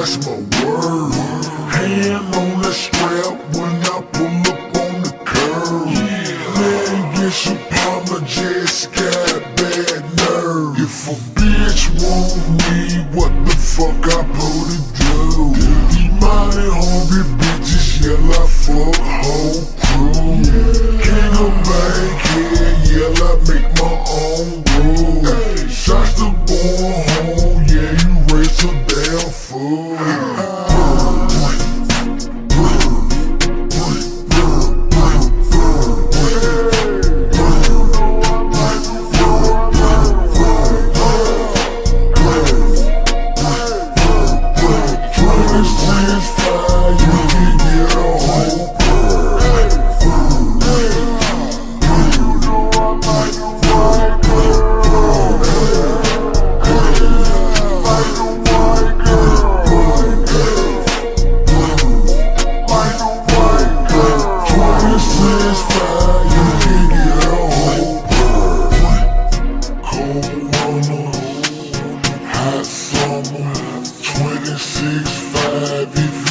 that's my word. Hand on the strap when I pull up on the curb. Man, get your partner just got bad nerve. If a bitch want me, what the fuck I supposed to do? These money hungry bitches yell I fuck whole crew. Can't go back here, yell I make my own rules. Shots to going home, yeah, you raise a damn fool. Hot summer, 26.5.